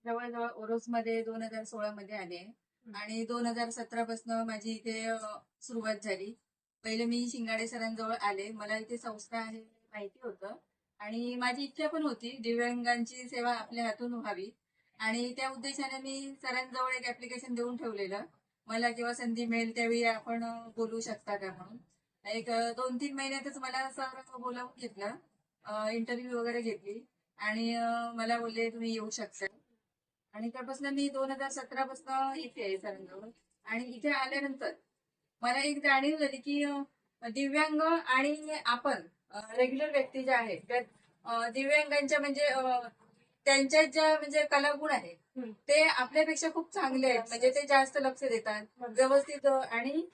जवळजवळ ओरोसमध्ये 2016 मध्ये आले आणि 2017 पासून माझी इथे सुरुवात झाली. पहिले मी शिंगाडे सरांजवळ आले. मला इथे संस्था आहे माहिती होतं आणि माझी इच्छा पण होती दिव्यांगांची सेवा आपल्या हातून व्हावी आणि त्या उद्देशाने मी सरांजवळ एक ऍप्लिकेशन देऊन ठेवलेलं. मला जेव्हा संधी मिळेल त्यावेळी आपण बोलू शकता का म्हणून. एक 2-3 महिन्यातच मला सर बोलावून घेतलं, इंटरव्ह्यू वगैरे घेतली आणि मला बोलले तुम्ही येऊ शकता. आणि त्यापासून मी 2017 पासून इथे आहे सरांजवळ आणि इथे आल्यानंतर मला एक जाणीव झाली की दिव्यांग आणि आपण रेग्युलर व्यक्ती ज्या आहेत त्या दिव्यांगांच्या म्हणजे त्यांच्या ज्या म्हणजे कलागुण आहेत ते आपल्यापेक्षा खूप चांगले आहेत. म्हणजे ते जास्त लक्ष देतात, व्यवस्थित आणि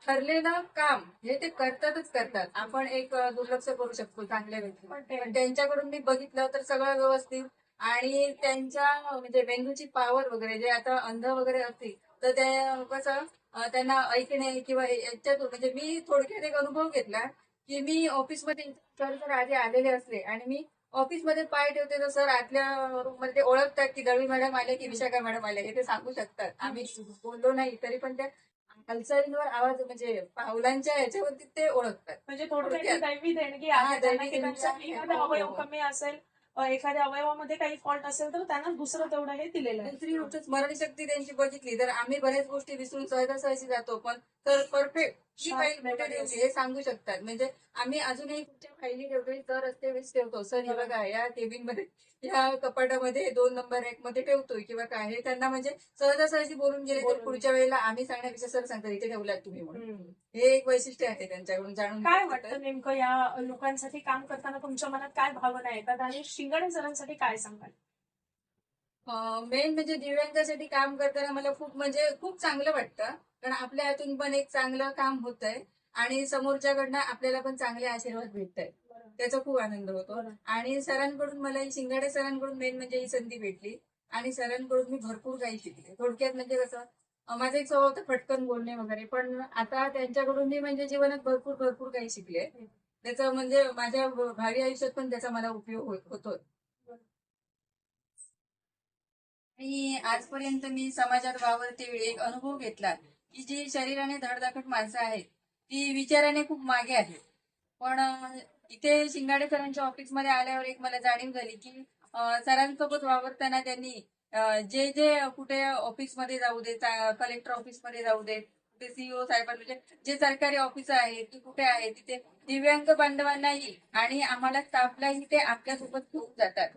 ठरलेलं काम हे ते करतातच करतात. आपण एक दुर्लक्ष करू शकतो चांगल्या व्यक्ती, पण त्यांच्याकडून मी बघितलं तर सगळं व्यवस्थित आणि त्यांच्या म्हणजे मेंदूची पॉवर वगैरे जे आता अंध वगैरे असतील तर ते कसं त्यांना ऐकणे किंवा याच्यातून म्हणजे मी थोडक्यात एक अनुभव घेतला की मी ऑफिसमध्ये सर जर आधी आलेले असले आणि मी ऑफिसमध्ये पाय ठेवते तर सर आतल्या रूम मध्ये ते ओळखतात की दळवी मॅडम आले की विशाखा मॅडम आले हे ते सांगू शकतात. आम्ही बोललो नाही तरी पण त्या हालचालींवर आवाज म्हणजे पावलांच्या ह्याच्यावरती ते ओळखतात. म्हणजे थोडक्यात थोडक्यात. दैवी देणगी हा, आहे त्यांना दैवी की त्यांचा देणगी आहे. एखादा हो, हो, अवयव हो. कमी असेल, एखाद्या अवयवामध्ये काही फॉल्ट असेल तर त्यांना दुसरं तेवढं हे दिलेलं आहे. दुसरी गोष्ट स्मरणशक्ती त्यांची बघितली तर आम्ही बऱ्याच गोष्टी विसरून सहजासहजी जातो, पण तर परफेक्ट ही फाईल कुठे ठेवली हे सांगू शकतात. म्हणजे आम्ही अजूनही कुठच्या फाईली ठेवतोय तर रस्ते वेळेस ठेवतो सर हे बघा या केबिनमध्ये या कपाटामध्ये 2 नंबर 1 मध्ये ठेवतोय किंवा काय हे त्यांना म्हणजे सहजासहजी बोलून गेले तर पुढच्या वेळेला आम्ही सांगण्यापेक्षा सर सांगतात इथे ठेवलात तुम्ही म्हणून. हे एक वैशिष्ट्य आहे त्यांच्याकडून जाणून काय घेतलं वाटतं तर. नेमकं या लोकांसाठी काम करताना तुमच्या मनात काय भावना येतात आणि शिंगाडे सरांसाठी काय सांगाल? मेन म्हणजे दिव्यांगासाठी काम करताना मला खूप म्हणजे खूप चांगलं वाटतं. कारण आपल्या हातून पण एक चांगलं काम होत आहे आणि समोरच्याकडनं आपल्याला पण चांगले आशीर्वाद भेटत आहेत. त्याचा खूप आनंद होतो. आणि सरांकडून मला ही शिंगाडे सरांकडून मेन म्हणजे ही संधी भेटली आणि सरांकडून मी भरपूर काही शिकले. थोडक्यात म्हणजे कसं माझा एक स्वभाव होता फटकन बोलणे वगैरे, पण आता त्यांच्याकडून मी म्हणजे जीवनात भरपूर भरपूर काही शिकले. त्याचा म्हणजे माझ्या भावी आयुष्यात पण त्याचा मला उपयोग होतो. आणि आजपर्यंत मी समाजात वावरते वेळी एक अनुभव घेतला की जी शरीराने धडधाकट माणसं आहेत ती विचाराने खूप मागे आहेत. पण इथे शिंगाडे सरांच्या ऑफिसमध्ये आल्यावर एक मला जाणीव झाली की सरांसोबत वावरताना त्यांनी जे जे कुठे ऑफिसमध्ये जाऊ दे, कलेक्टर ऑफिसमध्ये जाऊ दे, कुठे सीईओ साहेबांना म्हणजे जे सरकारी ऑफिस आहे ती कुठे आहे तिथे दिव्यांग बांधवांनाही आणि आम्हाला स्टाफलाही ते आपल्यासोबत घेऊन जातात.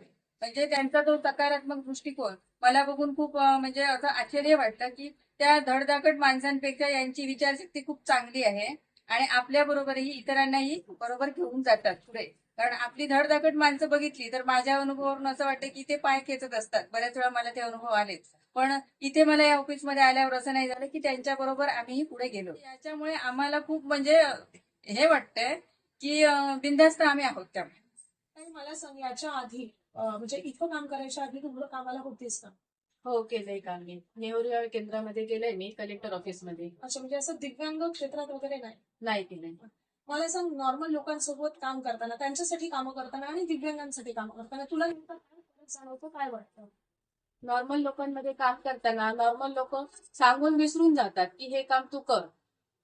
म्हणजे त्यांचा तो सकारात्मक दृष्टिकोन मला बघून खूप म्हणजे असं आश्चर्य वाटतं की त्या धडधाकट माणसांपेक्षा यांची विचारशक्ती खूप चांगली आहे आणि आपल्या बरोबरही इतरांनाही बरोबर घेऊन जातात पुढे. कारण आपली धडधाकट माणसं बघितली तर माझ्या अनुभवावरून असं वाटतं की ते पाय खेचत असतात. बऱ्याच वेळा मला ते अनुभव आलेच, पण इथे मला या ऑफिसमध्ये आल्यावर असं नाही झालं की त्यांच्या बरोबर आम्हीही पुढे गेलो. याच्यामुळे आम्हाला खूप म्हणजे हे वाटतंय की बिनधास्त आम्ही आहोत त्यामुळे. आणि मला सांग, याच्या आधी म्हणजे इथं काम करायच्या आधी तुम्हाला कामाला होतीस का? हो, केलंय काम मी. नेहरू केंद्रामध्ये केलंय मी, कलेक्टर ऑफिसमध्ये. अच्छा, म्हणजे असं दिव्यांग क्षेत्रात वगैरे नाही. नाही केलंय. मला सांग, नॉर्मल लोकांसोबत काम करताना, त्यांच्यासाठी कामं करताना आणि दिव्यांगांसाठी काम करताना तुला नेमकं काय फरक जाणवतो, काय वाटतं? नॉर्मल लोकांमध्ये काम करताना नॉर्मल लोक सांगून विसरून जातात की हे काम तू कर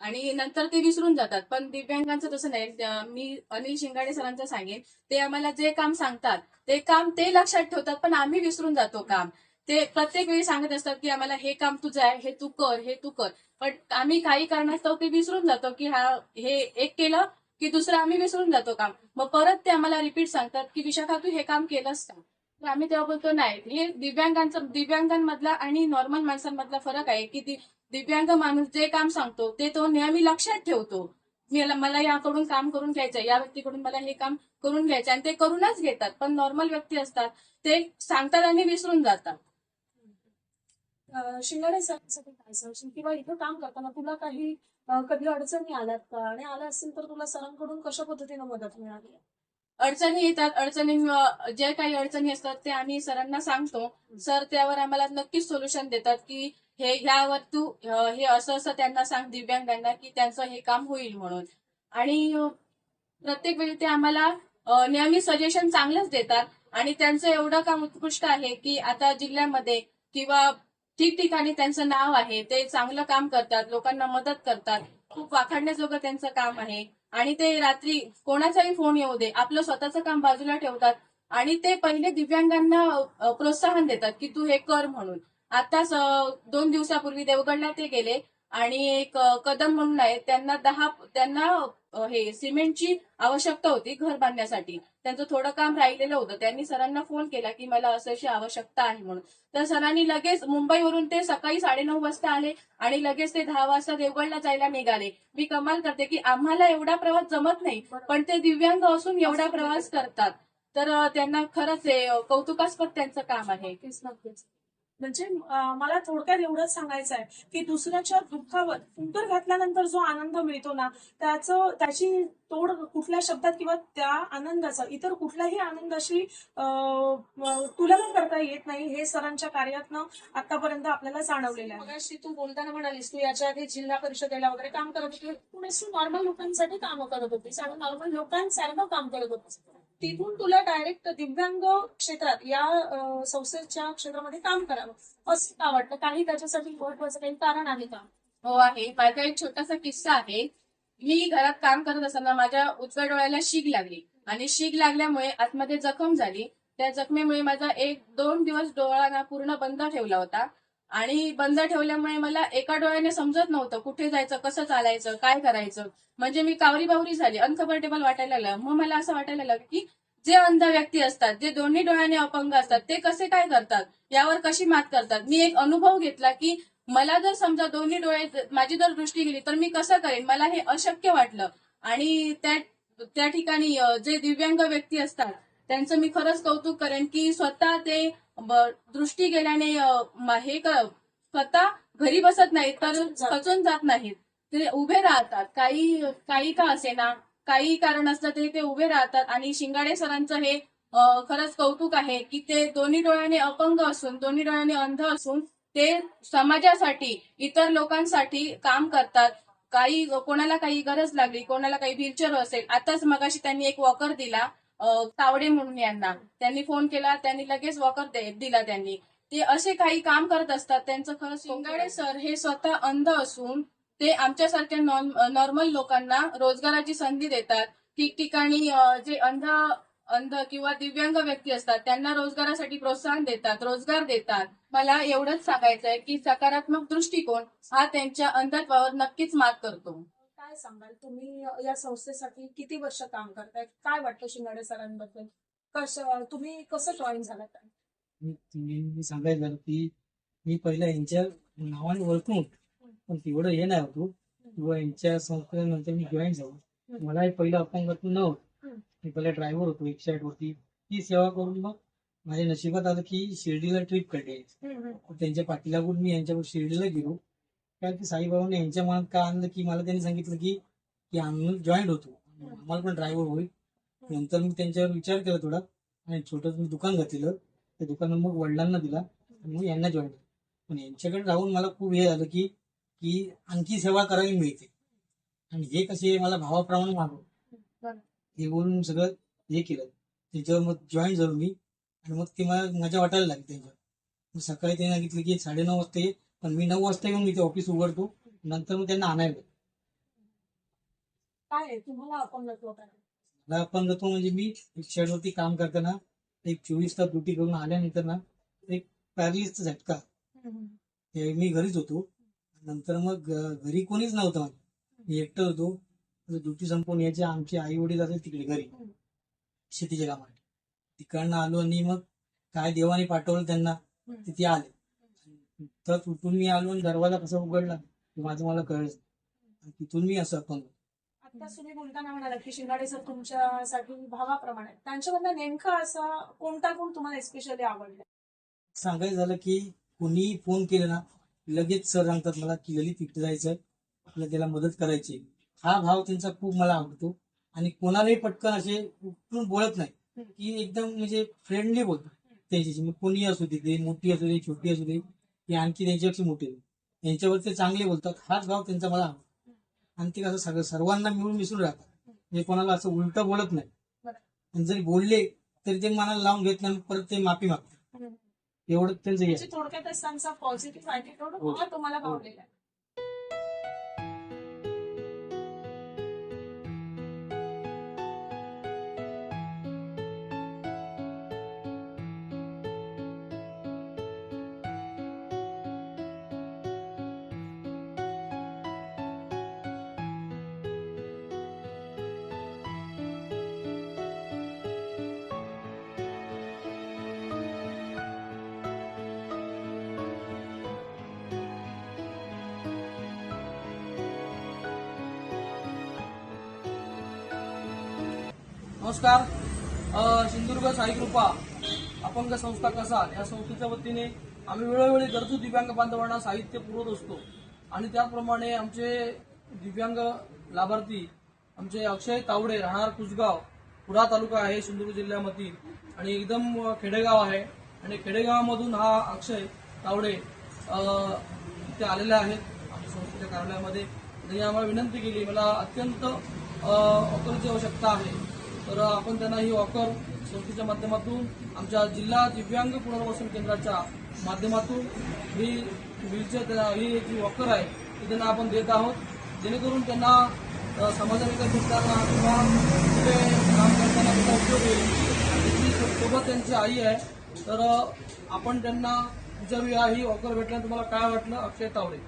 आणि नंतर ते विसरून जातात. पण दिव्यांगांचं तसं नाही. मी अनिल शिंगाडे सरांचं सांगेन, ते आम्हाला जे काम सांगतात ते काम ते लक्षात ठेवतात, पण आम्ही विसरून जातो काम. ते प्रत्येक वेळी सांगत असतात की आम्हाला हे काम तुझं आहे, हे तू कर, हे तू कर. पण आम्ही काही कारणास्तव ते विसरून जातो की हे एक केलं की दुसरं आम्ही विसरून जातो काम. मग परत ते आम्हाला रिपीट सांगतात की विशाखा तू हे काम केलंस का? तर आम्ही तेव्हा बोलतो नाही. हे दिव्यांगांमधला आणि नॉर्मल माणसांमधला फरक आहे की दिव्यांग माणूस जे काम सांगतो ते तो नेहमी लक्षात ठेवतो. मला याकडून काम करून घ्यायचंय, या व्यक्तीकडून मला हे काम करून घ्यायचं, आणि ते करूनच घेतात. पण नॉर्मल व्यक्ती असतात ते सांगतात आणि विसरून जातात. शिंगाडे सरांसाठी काय सांगशील, किंवा इथं काम करताना तुला काही कधी अडचणी आल्यात का, आणि आल्या असतील तर तुला सरांकडून कशा पद्धतीनं मदत मिळाली? अडचणी येतात. जे काही अडचणी असतात ते आम्ही सरांना सांगतो. सर त्यावर आम्हाला नक्कीच सोल्युशन देतात की ह्यावर तू हे असं असं त्यांना सांग दिव्यांगांना की त्यांचं हे काम होईल म्हणून. आणि प्रत्येक वेळी ते आम्हाला नेहमी सजेशन चांगलंच देतात. आणि त्यांचं एवढं काम उत्कृष्ट आहे की आता जिल्ह्यामध्ये किंवा ठिकठिकाणी त्यांचं नाव आहे. ते चांगलं काम करतात, लोकांना मदत करतात. खूप वाखाणण्याजोगं त्यांचं काम आहे. आणि ते रात्री कोणाचाही फोन येऊ दे, आपलं स्वतःचं काम बाजूला ठेवतात आणि ते पहिले दिव्यांगांना प्रोत्साहन देतात की तू हे कर म्हणून. आताच 2 दिवसापूर्वी देवगडला ते गेले आणि एक कदम म्हणून आहे, त्यांना हे सिमेंटची आवश्यकता होती घर बांधण्यासाठी. त्यांचं थोडं काम राहिलेलं होतं. त्यांनी सरांना फोन केला की मला अशी आवश्यकता आहे म्हणून. तर सरांनी लगेच मुंबईवरून ते सकाळी 9:30 वाजता आले आणि लगेच ते 10 वाजता देवगडला जायला निघाले. मी कमाल करते की आम्हाला एवढा प्रवास जमत नाही, पण ते दिव्यांग असून एवढा प्रवास करतात. तर त्यांना खरंच हे कौतुकास्पद त्यांचं काम आहे. नक्कीच नक्कीच. म्हणजे मला थोडक्यात एवढंच सांगायचं आहे की दुसऱ्याच्या दुःखावर फुंकर घातल्यानंतर जो आनंद मिळतो ना, त्याची तोड कुठल्या शब्दात किंवा त्या आनंदाचा इतर कुठल्याही आनंदाशी तुलना करता येत नाही. हे सरांच्या कार्यातनं आतापर्यंत आपल्याला जाणवलेलं आहे. मगाशी तू बोलताना म्हणालीस तू याच्या आधी जिल्हा परिषदेला वगैरे काम करत होती, तू नॉर्मल लोकांसाठी काम करत होतीस आणि नॉर्मल लोकांसारखं काम करत होतीस. तिथून तुला डायरेक्ट दिव्यांग क्षेत्रात या संस्थेच्या क्षेत्रामध्ये काम करावं असं का वाटतं? काही त्याच्यासाठी महत्वाचं काही कारण आहे का? हो आहे. माझा एक छोटासा किस्सा आहे. मी घरात काम करत असताना माझ्या उजव्या डोळ्याला शीग लागली आणि शीग लागल्यामुळे आतमध्ये जखम झाली. त्या जखमेमुळे माझा 1-2 दिवस डोळा ना पूर्ण बंद ठेवला होता. आणि बंद ठेवल्यामुळे मला एका डोळ्याने समजत नव्हतं कुठे जायचं, कसं चालायचं, काय करायचं. म्हणजे मी कावरी-बावरी झाली, अनकम्फर्टेबल वाटायला लागलं. मग मला असं वाटायला लागलं की जे अंध व्यक्ती असतात, जे दोन्ही डोळ्याने अपंग असतात, ते कसे काय करतात, यावर कशी मात करतात. मी एक अनुभव घेतला की मला जर समजा दोन्ही डोळे माझी जर दृष्टी गेली तर मी कसं करेन. मला हे अशक्य वाटलं. आणि त्या ठिकाणी जे दिव्यांग व्यक्ती असतात त्यांचं मी खरंच कौतुक करेन की स्वतः ते दृष्टी गेल्याने स्वतः घरी बसत नाहीत, तर खचून जात नाहीत. ते उभे राहतात. काही का असेना, काही कारण असलं तरी ते उभे राहतात. आणि शिंगाडे सरांचं हे खरंच कौतुक आहे की ते दोन्ही डोळ्याने अपंग असून, दोन्ही डोळ्याने अंध असून ते समाजासाठी, इतर लोकांसाठी काम करतात. कोणाला काही गरज लागली, कोणाला काही व्हीलचेअर असेल. आताच मगाशी त्यांनी एक वॉकर दिला तावडे म्हणून यांना. त्यांनी फोन केला, त्यांनी लगेच वॉकर दिला त्यांनी. ते असे काही काम करत असतात. त्यांचं खरंच शिंगाडे सर हे स्वतः अंध असून ते आमच्यासारख्या नॉर्मल लोकांना रोजगाराची संधी देतात. ठिकठिकाणी जे अंध किंवा दिव्यांग व्यक्ती असतात त्यांना रोजगारासाठी प्रोत्साहन देतात, रोजगार देतात. मला एवढंच सांगायचं आहे की सकारात्मक दृष्टिकोन हा त्यांच्या अंधत्वावर नक्कीच मात करतो. काय सांगाल, तुम्ही या संस्थेसाठी किती वर्ष काम करताय? काय वाटतं शिंगाडे सरांबद्दल? तुम्ही कसं जॉईन झालात? मी सांगायचं झालं की मी पहिला यांच्या नावाने ओळखून होतो, पण तेवढं हे नाही होतो किंवा यांच्या संस्थेनंतर मी जॉईन झालो. मला हे पहिलं अपंगत्व नव्हतं. मी पहिला ड्रायव्हर होतो 108 वरती. ती सेवा करून मग माझ्या नशिबात आलं की शिर्डीला ट्रिप काढली. त्यांच्या पाठीला लागून मी यांच्यावर शिर्डीला गेलो. कारण की साईबाबांनी यांच्या मनात का आणलं की मला त्यांनी सांगितलं की आम्ही जॉईंट होतो, आम्हाला पण ड्रायव्हर होईल. नंतर मी त्यांच्यावर विचार केला थोडा आणि छोटंसं मी दुकान घातलेलं. त्या दुकानात मग वडिलांना दिला आणि मग यांना जॉईन केलं. पण यांच्याकडे राहून मला खूप हे झालं की आणखी सेवा करायला मिळते. आणि हे कसे मला भावाप्रमाणे मागव हे बोलून सगळं हे केलं. त्याच्यावर मग जॉईन झालो मी. आणि मग ते मला मजा वाटायला लागली त्यांच्यावर. मग सकाळी त्यांनी सांगितलं की 9:30 वाजता ये, पण मी 9 वाजता येऊन मी ते ऑफिस उघडतो. नंतर मग त्यांना आणायला. काय तुम्हाला अपंगत्व काय? मला अपंगत्व म्हणजे मी 108 वरती काम करताना एक 24 तास ड्युटी करून आल्यानंतर ना एक पॅरालिसचा झटका. मी घरीच होतो. नंतर मग घरी कोणीच नव्हतं. मी एकटं होतो. ड्युटी संपवून यायचे, आमचे आई वडील जातात तिकडे घरी शेतीच्या कामात. तिकडनं आलो आणि मग काय देवाने पाठवलं त्यांना, तिथे आले. तर तिथून मी आलो आणि दरवाजा कसा उघडला ते माझं मला कळलं. तिथून मी असं अपंग. आता तुम्ही बोलताना म्हणाला की शिंगाडे सर तुमच्यासाठी भावाप्रमाणे आहेत. त्यांच्यामधलं नेमकं असं कोणता गुण तुम्हाला स्पेशली आवडला? सांगायचं झालं की कोणीही फोन केलं ना, लगेच सर सांगतात मला की ललित तिकडे जायचं, आपल्याला त्याला मदत करायची. हा भाव त्यांचा खूप मला आवडतो. आणि कोणालाही पटकन असे उठून बोलत नाही, की एकदम म्हणजे फ्रेंडली बोलतो त्यांच्याशी. मग कोणी असू दे, ते मोठी असू दे, छोटी असू दे, की आणखी त्यांच्यापेक्षा मोठी असू दे, त्यांच्यावर ते चांगले बोलतात. हाच भाव त्यांचा मला आवडतो. आणि ते कसं सगळं सर्वांना मिळून मिसळून राहतात, म्हणजे कोणाला असं उलटं बोलत नाही. आणि जरी बोलले तरी ते मनाला लावून घेत नाही, परत ते माफी मागतात. एवढं त्यांचं हे आहे. म्हणजे थोडक्यातच त्यांचा पॉझिटिव्ह ॲटिट्यूड हो. हा तुम्हाला भावलेला आहे. नमस्कार. सिंधुदुर्ग साई कृपा अपंग संस्था कसाल या संस्थेच्या वतीने आम्ही वेळोवेळी गरजू दिव्यांग बांधवांना साहित्य पुरवत असतो. आणि त्याचप्रमाणे आमचे दिव्यांग लाभार्थी आमचे अक्षय तावडे राहणार कुसगाव, पुरा तालुका आहे सिंधुदुर्ग जिल्ह्यामध्ये, आणि एकदम खेडेगाव आहे. आणि खेडेगावामधून हा अक्षय तावडे इथे आलेले आहेत आमच्या संस्थेच्या कार्यालयामध्ये. त्यांनी आम्हाला विनंती केली, मला अत्यंत ऑफरची आवश्यकता आहे. तर आपण त्यांना ही ऑफर संस्थेच्या माध्यमातून आमच्या जिल्हा दिव्यांग पुनर्वसन केंद्राच्या माध्यमातून ही व्हीलचेअर ही जी ऑफर आहे ती त्यांना आपण देत आहोत, जेणेकरून त्यांना समाजाविकास करताना किंवा पुढे काम करताना त्याचा उपयोग होईल. त्याची सोबत त्यांची आई आहे. तर आपण त्यांना विचारूया ही ऑफर भेटल्यानंतर तुम्हाला काय वाटलं. अक्षय तावडे.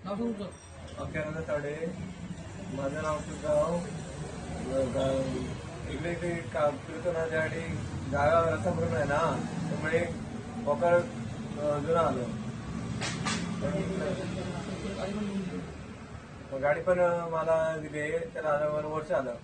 नाव तुमचं? अक्षय तावडे, माझं नाव कुसगाव. इकडे ते कीर्तनासाठी जागा रस्ता भरून आहे ना, त्यामुळे वॉकर जुना आलो. गाडी पण मला दिली, त्याला आलं वर्ष आलं.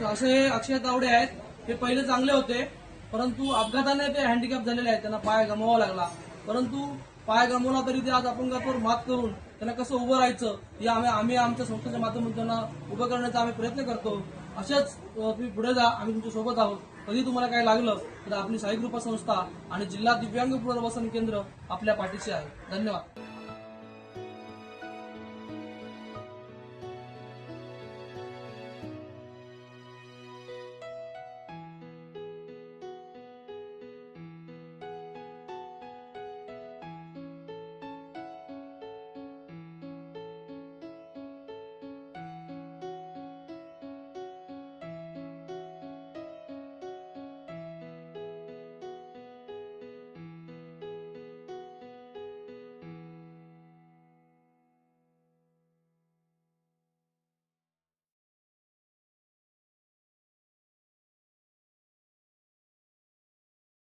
असे अक्षय तावडे आहेत, ते पहिले चांगले होते, परंतु अपघाताने ते हँडिकॅप झालेले आहेत, त्यांना पाय गमवावा लागला. परंतु पाय गमवला तरी ते आज अपंगावर मात करून त्यांना कसं उभं राहायचं हे आम्ही आमच्या संस्थेच्या माध्यमातून त्यांना उभं करण्याचा आम्ही प्रयत्न करतो. अशाच तुम्ही पुढे जा, आम्ही तुमच्या सोबत आहोत. कधी तुम्हाला काय लागलं तर आपली साई कृपा संस्था आणि जिल्हा दिव्यांग पुनर्वसन केंद्र आपल्या पाठीशी आहे. धन्यवाद.